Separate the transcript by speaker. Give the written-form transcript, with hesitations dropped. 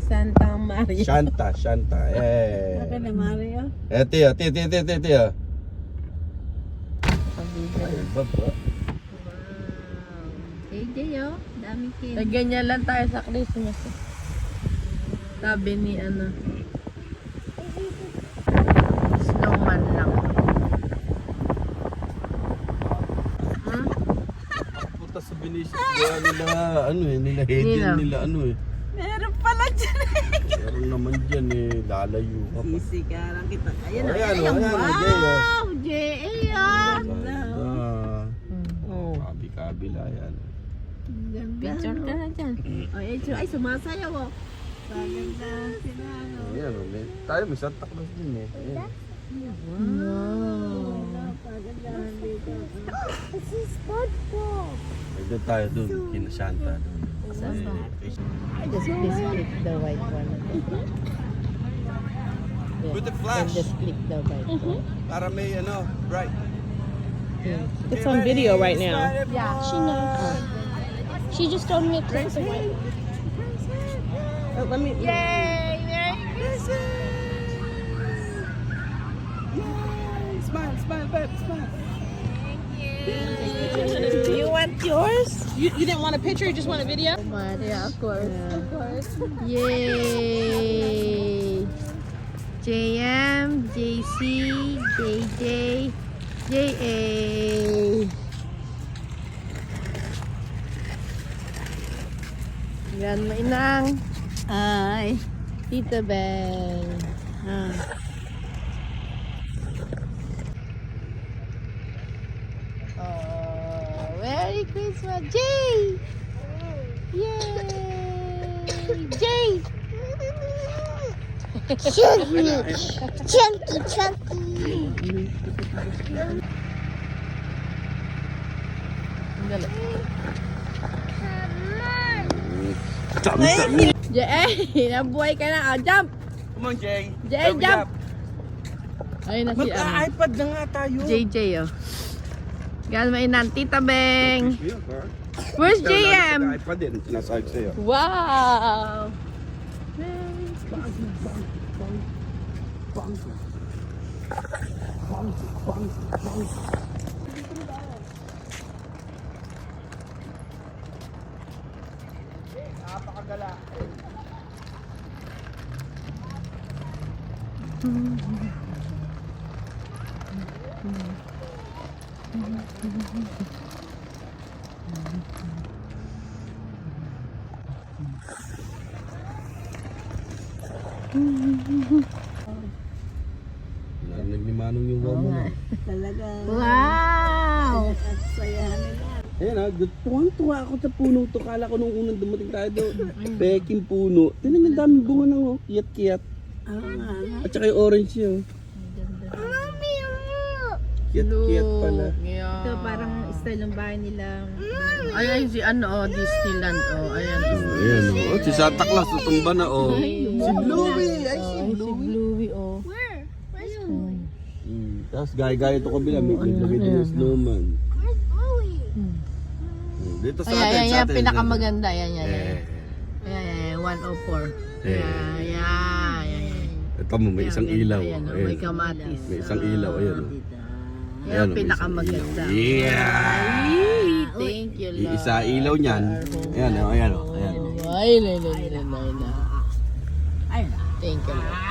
Speaker 1: Santa Maria.
Speaker 2: Shanta.
Speaker 1: Saka na Mario.
Speaker 2: Tiyo. Ay, baba.
Speaker 1: KJ oh, dami kin.
Speaker 3: Ganyan lang tayo sa Christmas. Sabi ni ano. Snowman lang.
Speaker 2: Punta sa Benicio. Nila Hedin nila
Speaker 1: Meron pala dyan.
Speaker 2: Meron naman dyan lalayo ka pa.
Speaker 1: Sisigaran kita. Ayan o.
Speaker 2: Ayan,
Speaker 1: Wow! J.A. ah!
Speaker 2: Kabila yan.
Speaker 1: Picture ka na dyan. Ay, sumasayaw oh. Paganda.
Speaker 2: Ayan, tayo may Santa Claus din Ayan.
Speaker 1: Wow! Pagandahan dito.
Speaker 4: This is SpongeBob.
Speaker 2: Doon tayo doon, kina Santa doon.
Speaker 1: Just please click the white one.
Speaker 2: With the flash.
Speaker 1: Just click the white one.
Speaker 2: Para may bright.
Speaker 1: It's on video right now.
Speaker 4: Yeah, she knows. She just told me to click the white.
Speaker 1: Let me.
Speaker 4: Yay! Merry Christmas!
Speaker 2: Smile, babe, smile.
Speaker 1: Do you want yours?
Speaker 3: You didn't want a picture, you just want a video?
Speaker 1: Yeah, of course. Of course. Yay! JM, JC, JJ, JA. Yan, mainang. Ay. Tita Beng. Oh, Merry Christmas, Jay! Yay! Jay!
Speaker 4: Chunky.
Speaker 1: Ang galing.
Speaker 2: Dami.
Speaker 1: Jay, nabuhay ka na. Oh, jump!
Speaker 2: Come on, Jay.
Speaker 1: Jay, jump! Ayun na si
Speaker 2: Mag-iPad na nga tayo.
Speaker 1: JJ, oh. Gan mainan, Tita Beng. Where's JM?
Speaker 2: iPad din, sinasabi ko sa'yo.
Speaker 1: Wow!
Speaker 2: Napakagala. Narinig ni Manong yung wow mo na.
Speaker 1: Talaga. Wow!
Speaker 2: Ayan tuwang-tuwa ako sa puno to. Kala ko nung unang dumating tayo doon. Peking puno. Tingnan ang daming bunga ng kiyat-kiyat. At saka yung orange yun. Kiyat-kiyat pala.
Speaker 1: Ito parang style ng bahay nila.
Speaker 3: Ay, si Disneyland. Ayan.
Speaker 2: Ayan si Santa Claus tutumba na Si Bluey. Ay si
Speaker 1: Si Bluey, oh.
Speaker 4: Where? Where's
Speaker 2: Tapos gaya-gaya ito kabila. May lagay din yung snowman.
Speaker 4: Where's Bluey?
Speaker 2: Dito sa
Speaker 1: Ayan,
Speaker 2: atin.
Speaker 1: pinakamaganda. Ayan.
Speaker 2: Eh.
Speaker 1: Ayan, 104.
Speaker 2: Eh.
Speaker 1: Ayan.
Speaker 2: Ito mo, may isang ilaw.
Speaker 1: Ayan, may kamatis.
Speaker 2: May isang ilaw. Ayan.
Speaker 1: Ayan,
Speaker 2: may isang
Speaker 1: pinakamaganda.
Speaker 2: ilaw. Yeah!
Speaker 1: Ay, thank you, Lord.
Speaker 2: Isa ilaw niyan. Ayan.
Speaker 1: Ay, Thank you, Lord.